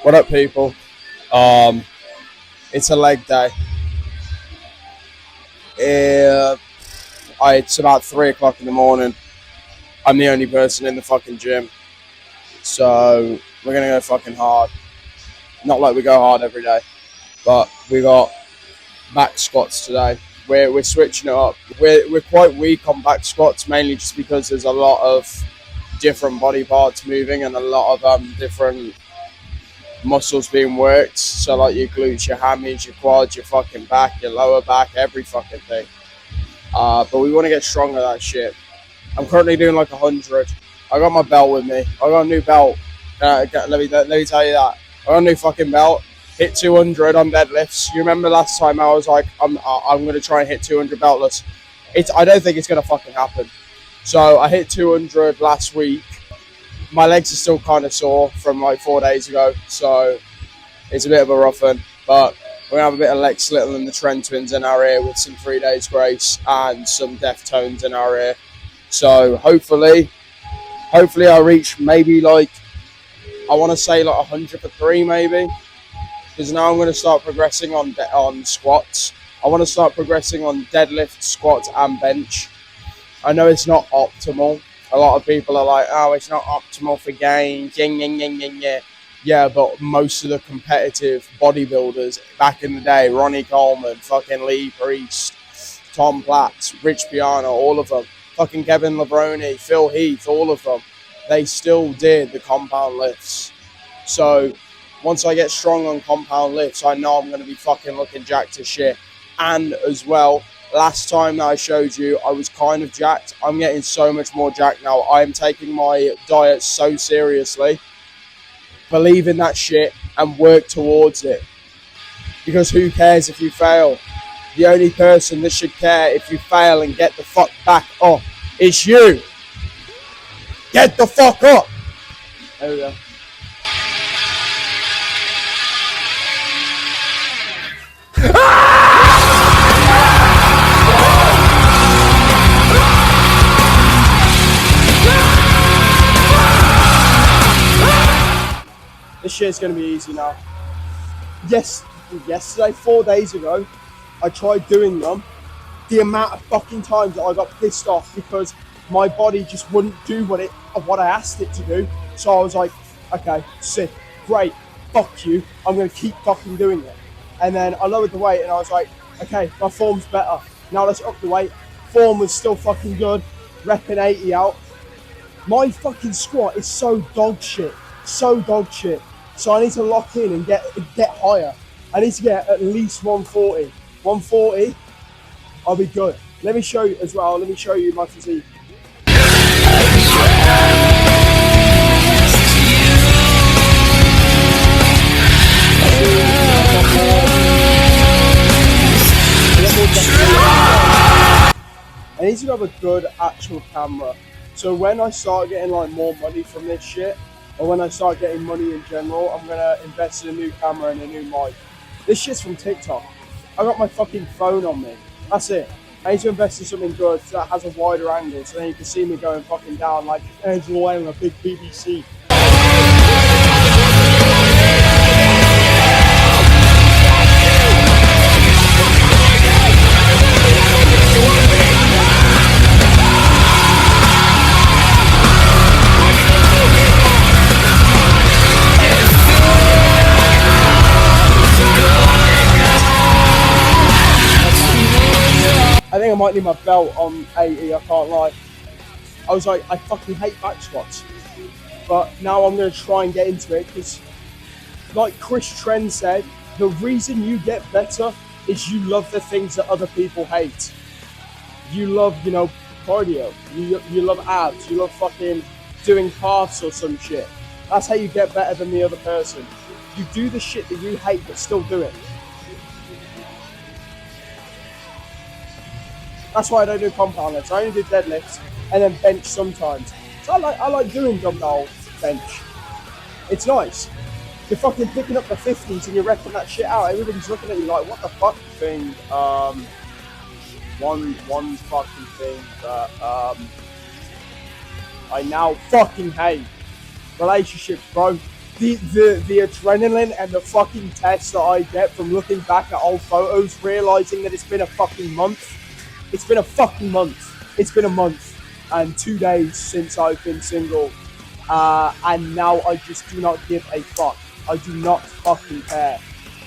What up, people? It's a leg day. It's about 3 o'clock in the morning. I'm the only person in the fucking gym, so we're gonna go fucking hard. Not like we go hard every day, but we got back squats today. We're switching it up. We're quite weak on back squats, mainly just because there's a lot of different body parts moving and a lot of different muscles being worked. So like your glutes, your hammies, your quads, your fucking back, your lower back, every fucking thing. But we want to get strong at that shit. I'm currently doing like 100. I got my belt with me. I got a new belt. Let me tell you that. I got a new fucking belt. Hit 200 on deadlifts. You remember last time I was like, I'm gonna try and hit 200 beltless. I don't think it's gonna fucking happen. So I hit 200 last week. My legs are still kind of sore from like 4 days ago, so it's a bit of a rough one. But we're gonna have a bit of Lex Little and the Trent twins in our ear with some 3 days grace and some Deftones in our ear. So hopefully I reach maybe like, I want to say like 100 for 3 maybe, because now I'm going to start progressing on squats. I want to start progressing on deadlift, squats and bench. I know it's not optimal. A lot of people are like, oh, it's not optimal for gains. Yeah, but most of the competitive bodybuilders back in the day, Ronnie Coleman, fucking Lee Priest, Tom Platz, Rich Piano, all of them, fucking Kevin Lebroni, Phil Heath, all of them, they still did the compound lifts. So once I get strong on compound lifts, I know I'm going to be fucking looking jacked as shit. And as well, last time that I showed you, I was kind of jacked. I'm getting so much more jacked now. I am taking my diet so seriously. Believe in that shit and work towards it. Because who cares if you fail? The only person that should care if you fail and get the fuck back up is you. Get the fuck up. There we go. This shit's gonna be easy now. Yesterday, 4 days ago, I tried doing them. The amount of fucking times that I got pissed off because my body just wouldn't do what I asked it to do. So I was like, okay, sick, great, fuck you. I'm gonna keep fucking doing it. And then I lowered the weight and I was like, okay, my form's better. Now let's up the weight. Form was still fucking good. Repping 80 out. My fucking squat is so dog shit. So dog shit. So I need to lock in and get higher. I need to get at least 140. 140, I'll be good. Let me show you as well. Let me show you my physique. I need to have a good actual camera. So when I start getting like more money from this shit, or when I start getting money in general, I'm gonna invest in a new camera and a new mic. This shit's from TikTok. I got my fucking phone on me. That's it. I need to invest in something good that has a wider angle, so then you can see me going fucking down like Angela Whale on a big BBC. I think I might need my belt on 80, I can't lie. I was like, I fucking hate back squats. But now I'm going to try and get into it because, like Chris Trent said, the reason you get better is you love the things that other people hate. You love, cardio. You love abs. You love fucking doing calves or some shit. That's how you get better than the other person. You do the shit that you hate but still do it. That's why I don't do compound lifts. I only do deadlifts and then bench sometimes. So I like doing dumbbell bench. It's nice. You're fucking picking up the 50s and you're repping that shit out. Everybody's looking at you like, what the fuck thing? One fucking thing that I now fucking hate. Relationships, bro. the adrenaline and the fucking test that I get from looking back at old photos, realizing that it's been a fucking month. It's been a fucking month. It's been a month and 2 days since I've been single. And now I just do not give a fuck. I do not fucking care.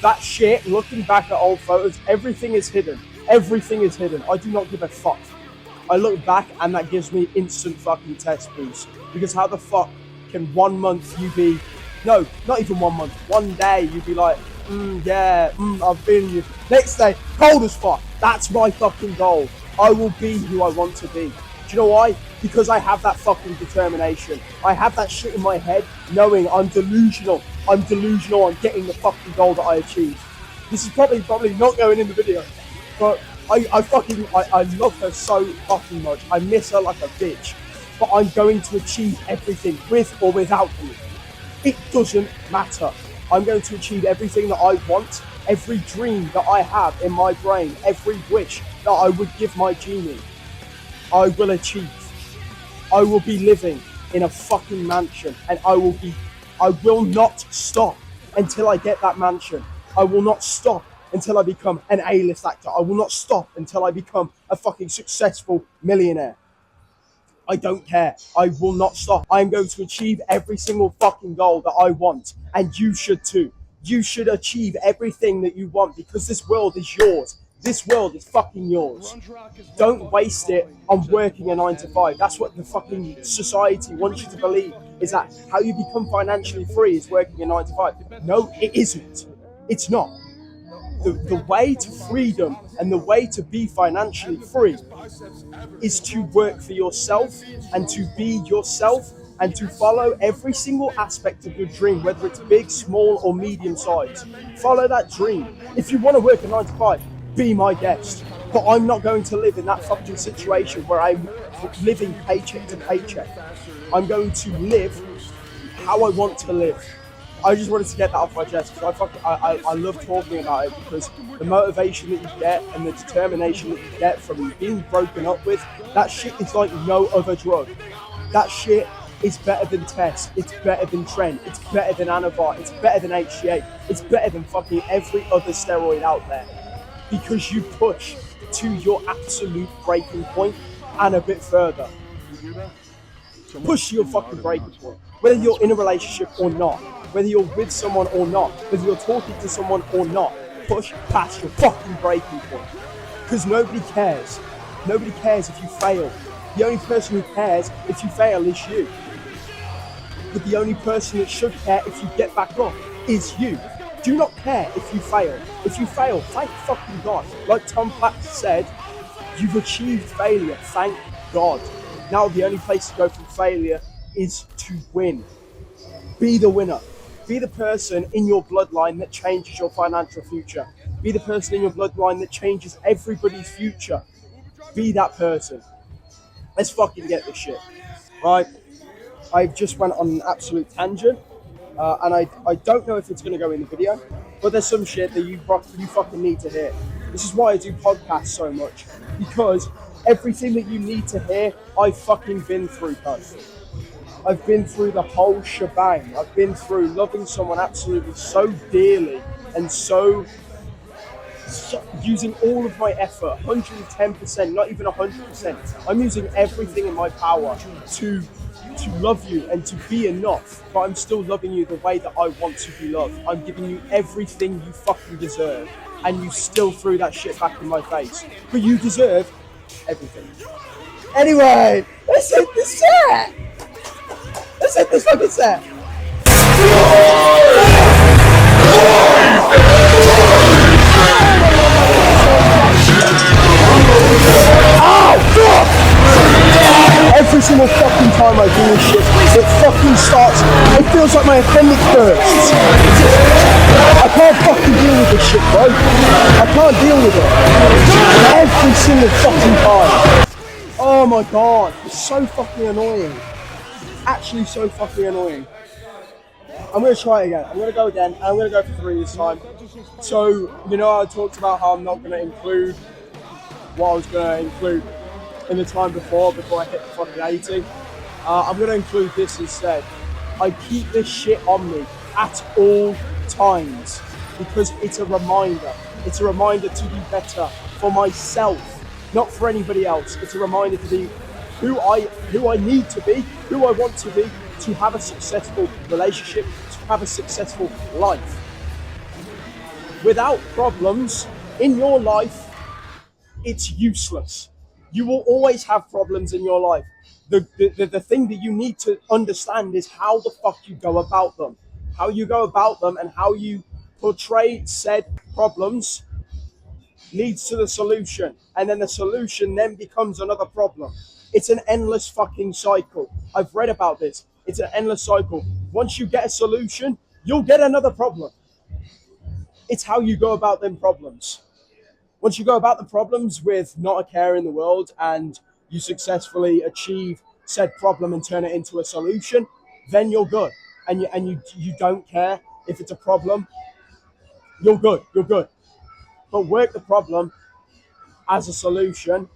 That shit, looking back at old photos, everything is hidden. Everything is hidden. I do not give a fuck. I look back and that gives me instant fucking test boost. Because how the fuck can 1 month you be, no, not even 1 month, 1 day you'd be like, I'm feeling you. Next day, cold as fuck. That's my fucking goal. I will be who I want to be. Do you know why? Because I have that fucking determination. I have that shit in my head knowing I'm delusional. I'm delusional on getting the fucking goal that I achieved. This is probably not going in the video, but I love her so fucking much. I miss her like a bitch. But I'm going to achieve everything with or without you. It doesn't matter. I'm going to achieve everything that I want, every dream that I have in my brain, every wish that I would give my genie. I will achieve. I will be living in a fucking mansion, and I will not stop until I get that mansion. I will not stop until I become an A-list actor. I will not stop until I become a fucking successful millionaire. I don't care. I will not stop. I'm going to achieve every single fucking goal that I want, and you should too. You should achieve everything that you want because this world is yours. This world is fucking yours. Don't waste it on working a 9 to 5. That's what the fucking society wants you to believe, is that how you become financially free is working a 9 to 5. No, it isn't. It's not. The way to freedom and the way to be financially free is to work for yourself and to be yourself and to follow every single aspect of your dream, whether it's big, small, or medium size. Follow that dream. If you want to work a 9 to 5, be my guest. But I'm not going to live in that fucking situation where I'm living paycheck to paycheck. I'm going to live how I want to live. I just wanted to get that off my chest because I love talking about it, because the motivation that you get and the determination that you get from being broken up with, that shit is like no other drug. That shit is better than Test, it's better than Trent, it's better than Anavar, it's better than HGH, it's better than fucking every other steroid out there. Because you push to your absolute breaking point and a bit further. Push to your fucking breaking point. Whether you're in a relationship or not, whether you're with someone or not, whether you're talking to someone or not, push past your fucking breaking point. Because nobody cares. Nobody cares if you fail. The only person who cares if you fail is you. But the only person that should care if you get back up is you. Do not care if you fail. If you fail, thank fucking God. Like Tom Platz said, you've achieved failure, thank God. Now the only place to go from failure is to win. Be the winner. Be the person in your bloodline that changes your financial future. Be the person in your bloodline that changes everybody's future. Be that person. Let's fucking get this shit. Right? I just went on an absolute tangent. And I don't know if it's going to go in the video, but there's some shit that you fucking need to hear. This is why I do podcasts so much, because everything that you need to hear, I've fucking been through, cuz. I've been through the whole shebang. I've been through loving someone absolutely so dearly and so using all of my effort, 110%, not even 100%. I'm using everything in my power to love you and to be enough, but I'm still loving you the way that I want to be loved. I'm giving you everything you fucking deserve, and you still threw that shit back in my face. But you deserve everything. Anyway, let's hit the set! Let's hit this fucking set! Oh, fuck! Every single fucking time I do this shit, it fucking starts, it feels like my appendix bursts. I can't fucking deal with this shit, bro. I can't deal with it. Every single fucking time. Oh my god, it's so fucking annoying. Actually so fucking annoying. I'm going to try it again. I'm going to go again, and I'm going to go for 3 this time. So, you know, I talked about how I'm not going to include what I was going to include in the time before I hit the fucking 80. I'm going to include this instead. I keep this shit on me at all times because it's a reminder. It's a reminder to be better for myself, not for anybody else. It's a reminder to be who I need to be, who I want to be, to have a successful relationship, to have a successful life. Without problems in your life, it's useless. You will always have problems in your life. The thing that you need to understand is how the fuck you go about them. How you go about them and how you portray said problems leads to the solution. And then the solution then becomes another problem. It's an endless fucking cycle. I've read about this. It's an endless cycle. Once you get a solution, you'll get another problem. It's how you go about them problems. Once you go about the problems with not a care in the world and you successfully achieve said problem and turn it into a solution, then you're good. And you don't care if it's a problem. You're good. You're good. But work the problem as a solution,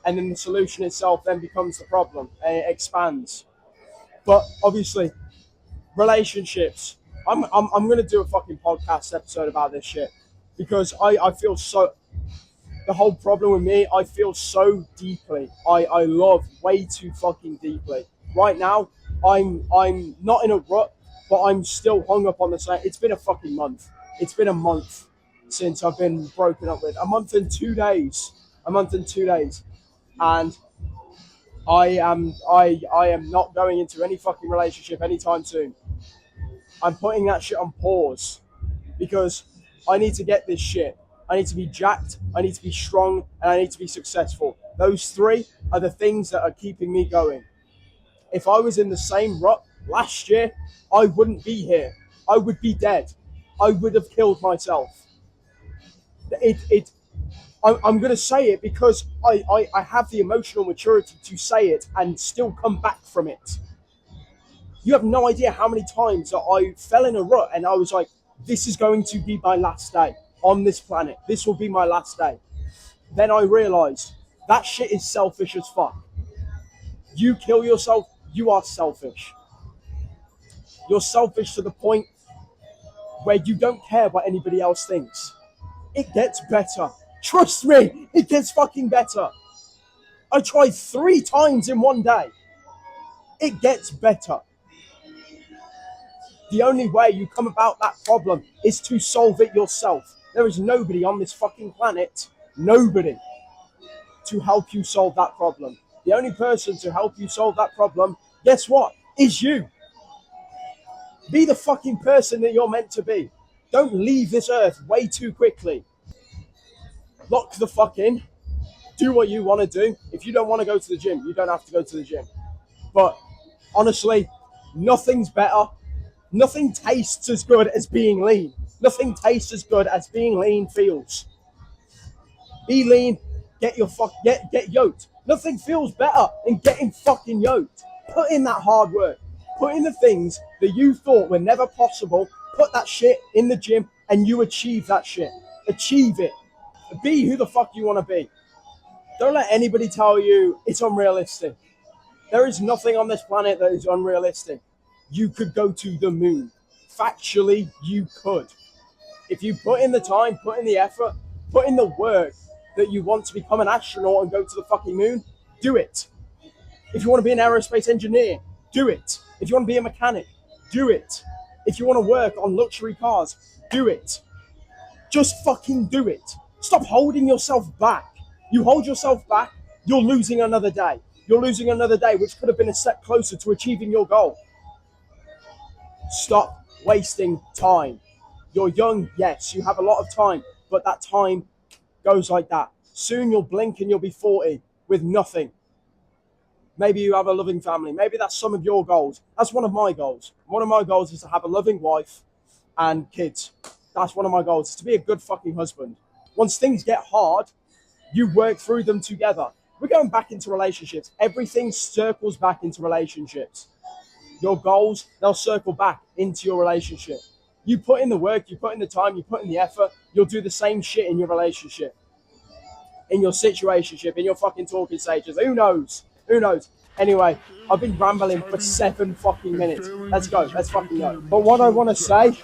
and then the solution itself then becomes the problem and it expands. But obviously, relationships. I'm gonna do a fucking podcast episode about this shit because I feel so. The whole problem with me, I feel so deeply. I love way too fucking deeply. Right now, I'm not in a rut, but I'm still hung up on the same. It's been a fucking month. It's been a month since I've been broken up with. A month and 2 days. A month and 2 days. And I am not going into any fucking relationship anytime soon. I'm putting that shit on pause because I need to get this shit. I need to be jacked, I need to be strong, and I need to be successful. Those three are the things that are keeping me going. If I was in the same rut last year, I wouldn't be here. I would be dead. I would have killed myself. I'm going to say it because I have the emotional maturity to say it and still come back from it. You have no idea how many times that I fell in a rut and I was like, this is going to be my last day on this planet. This will be my last day. Then I realized that shit is selfish as fuck. You kill yourself, you are selfish. You're selfish to the point where you don't care what anybody else thinks. It gets better. Trust me, it gets fucking better. I tried 3 times in one day. It gets better. The only way you come about that problem is to solve it yourself. There is nobody on this fucking planet, nobody, to help you solve that problem. The only person to help you solve that problem, guess what? Is you. Be the fucking person that you're meant to be. Don't leave this earth way too quickly. Lock the fuck in. Do what you want to do. If you don't want to go to the gym, you don't have to go to the gym. But honestly, nothing's better. Nothing tastes as good as being lean. Nothing tastes as good as being lean feels. Be lean, get yoked. Nothing feels better than getting fucking yoked. Put in that hard work. Put in the things that you thought were never possible. Put that shit in the gym and you achieve that shit. Achieve it. Be who the fuck you want to be. Don't let anybody tell you it's unrealistic. There is nothing on this planet that is unrealistic. You could go to the moon. Factually, you could. If you put in the time, put in the effort, put in the work that you want to become an astronaut and go to the fucking moon, do it. If you want to be an aerospace engineer, do it. If you want to be a mechanic, do it. If you want to work on luxury cars, do it. Just fucking do it. Stop holding yourself back. You hold yourself back, you're losing another day. You're losing another day, which could have been a step closer to achieving your goal. Stop wasting time. You're young, yes, you have a lot of time, but that time goes like that. Soon you'll blink and you'll be 40 with nothing. Maybe you have a loving family. Maybe that's some of your goals. That's one of my goals. One of my goals is to have a loving wife and kids. That's one of my goals, is to be a good fucking husband. Once things get hard, you work through them together. We're going back into relationships. Everything circles back into relationships. Your goals, they'll circle back into your relationship. You put in the work, you put in the time, you put in the effort, you'll do the same shit in your relationship, in your situationship, in your fucking talking stages. Who knows? Who knows? Anyway, I've been rambling for 7 fucking minutes. Let's go. Let's fucking go. But what I want to say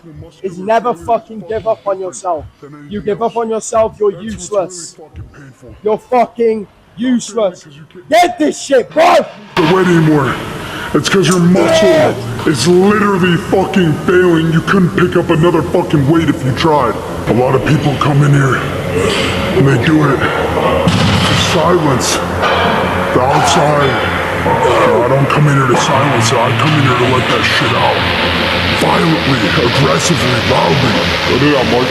is never fucking give up on yourself. You give up on yourself, you're useless. You're fucking useless. Get this shit, bro! The weight anymore. It's because your muscle is literally fucking failing. You couldn't pick up another fucking weight if you tried. A lot of people come in here and they do it to silence the outside. I don't come in here to silence it. I come in here to let that shit out. Violently, aggressively, loudly. Let it out, Mike.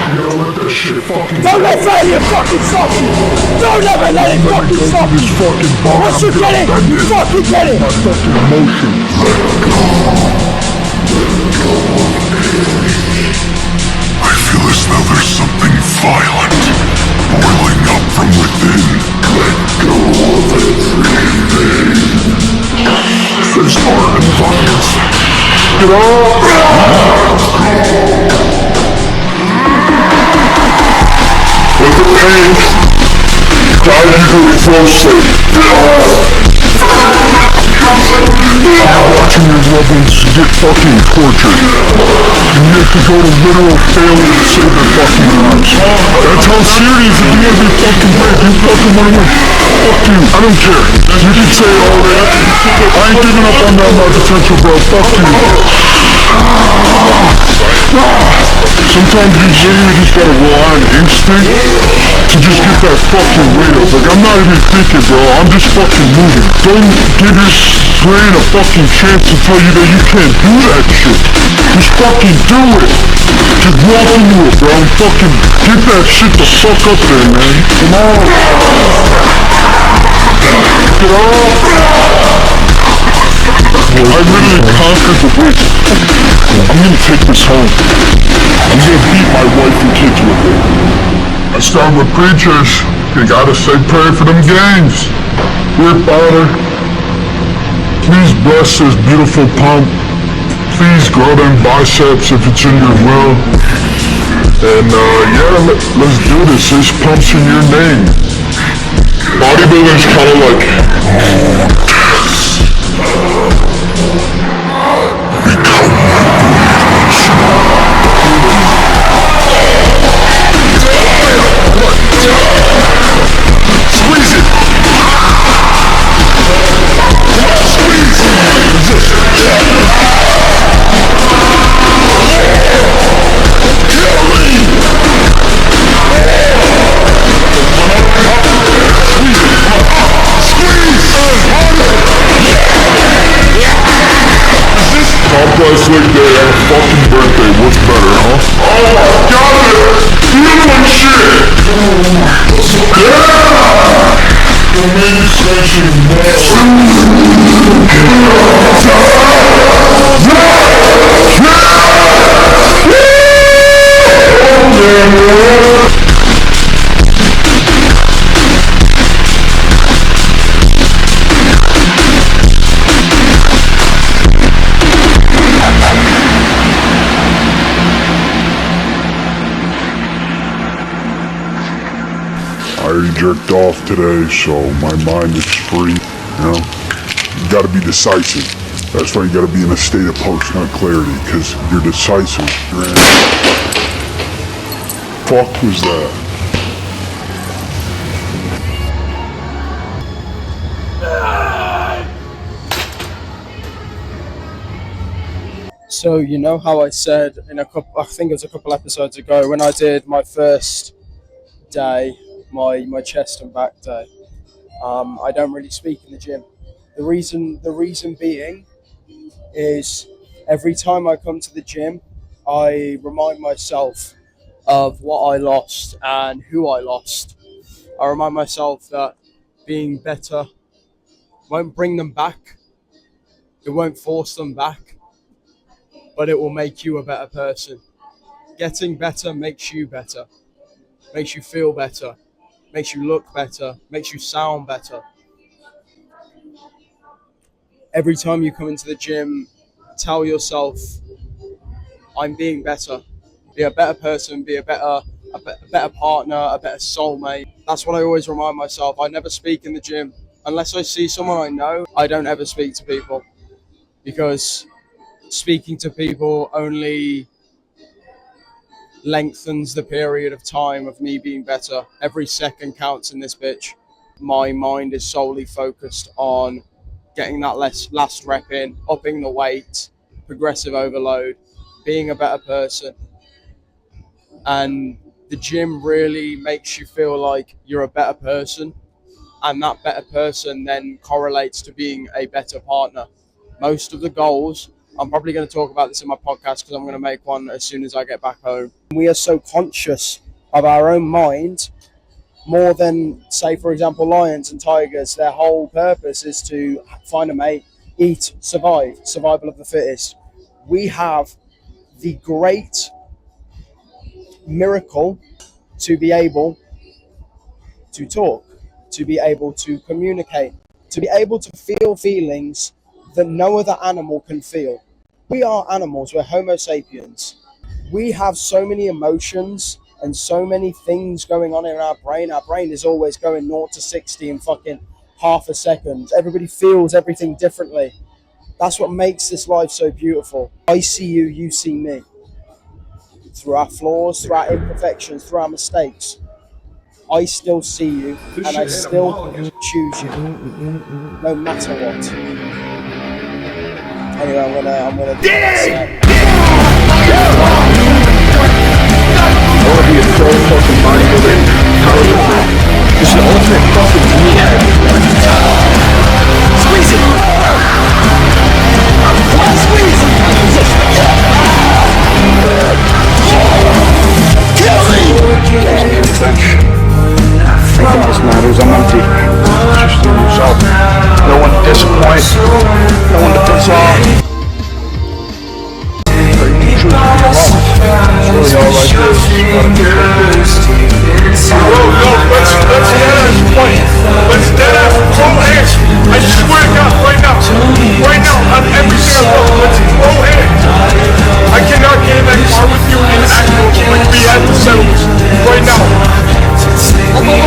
You gotta let that shit fucking Don't let failure fucking stop you! Don't ever let it fucking stop you! Once you get it, you fucking get it! My fucking emotion. Let go. Let go of me. I feel as though there's something violent boiling up from within. Let go of everything. There's art and violence. Get up! Let the pain guide you closely. Watching your loved ones get fucking tortured. And you have to go to literal failure to save their fucking lives. That's how serious it is to be fucking big. You fucking wanna win. Fuck you. I don't care. You can say all that. I ain't giving up on that my potential, bro. Fuck you. Sometimes you literally just gotta rely on instinct to just get that fucking weight up. Like, I'm not even thinking, bro. I'm just fucking moving. Don't give your brain a fucking chance to tell you that you can't do that shit. Just fucking do it. Just walk into it, bro. And fucking get that shit the fuck up there, man. Come on. Get up. I literally conquered the weight. I'm gonna take this home. I'm gonna beat my wife and kids with it. I start with preachers. You gotta say prayer for them gangs. Dear Father, please bless this beautiful pump. Please grow them biceps if it's in your will. And yeah, let's do this. This pump's in your name. Bodybuilding's kind of like... Complex League Day on a fucking birthday, what's better, huh? Oh my god, human shit! Yeah! The main station, I already jerked off today, so my mind is free, you know? You gotta be decisive. That's why you gotta be in a state of post-nut clarity, because you're decisive. Fuck was that? So you know how I said in I think it was a couple episodes ago when I did my first day, my chest and back day, I don't really speak in the gym. The reason being is every time I come to the gym, I remind myself of what I lost and who I lost. I remind myself that being better won't bring them back. It won't force them back, but it will make you a better person. Getting better makes you better, makes you feel better, makes you look better, makes you sound better. Every time you come into the gym, tell yourself, I'm being better. Be a better person, be a better partner, a better soulmate. That's what I always remind myself. I never speak in the gym. unless I see someone I know, I don't ever speak to people, because speaking to people only lengthens the period of time of me being better. Every second counts in this bitch. My mind is solely focused on getting that last rep in, upping the weight, progressive overload, being a better person. And the gym really makes you feel like you're a better person, and that better person then correlates to being a better partner. Most of the goals, I'm probably going to talk about this in my podcast because I'm going to make one as soon as I get back home. We are so conscious of our own mind more than, say, for example, lions and tigers. Their whole purpose is to find a mate, eat, survive, survival of the fittest. We have the great miracle to be able to talk, to be able to communicate, to be able to feel feelings that no other animal can feel. We are animals, we're Homo sapiens. We have so many emotions and so many things going on in our brain. Our brain is always going 0 to 60 in fucking half a second. Everybody feels everything differently. That's what makes this life so beautiful. I see you, you see me. Through our flaws, through our imperfections, through our mistakes, I still see you, and I still choose you, no matter what. Anyway, I'm gonna do that. I want to be a pro fucking bodybuilder. This is the ultimate fucking meathead. Squeeze it! Squeeze it! Kill me! Nothing else matters, I'm empty. Just the result. No one to disappoint. No one to piss off. It's really all I do is let's deadass point. Let's deadass throw hands. I swear to God, right now, on every single level, let's throw hands. I cannot get in that car with you and act normal like we had to settle this right now. Come on!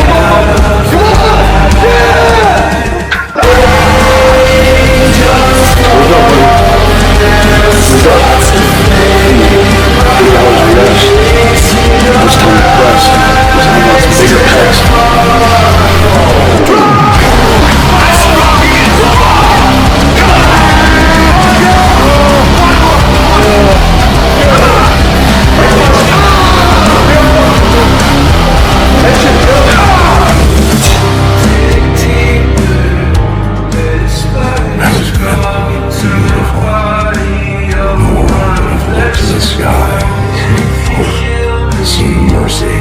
See mercy.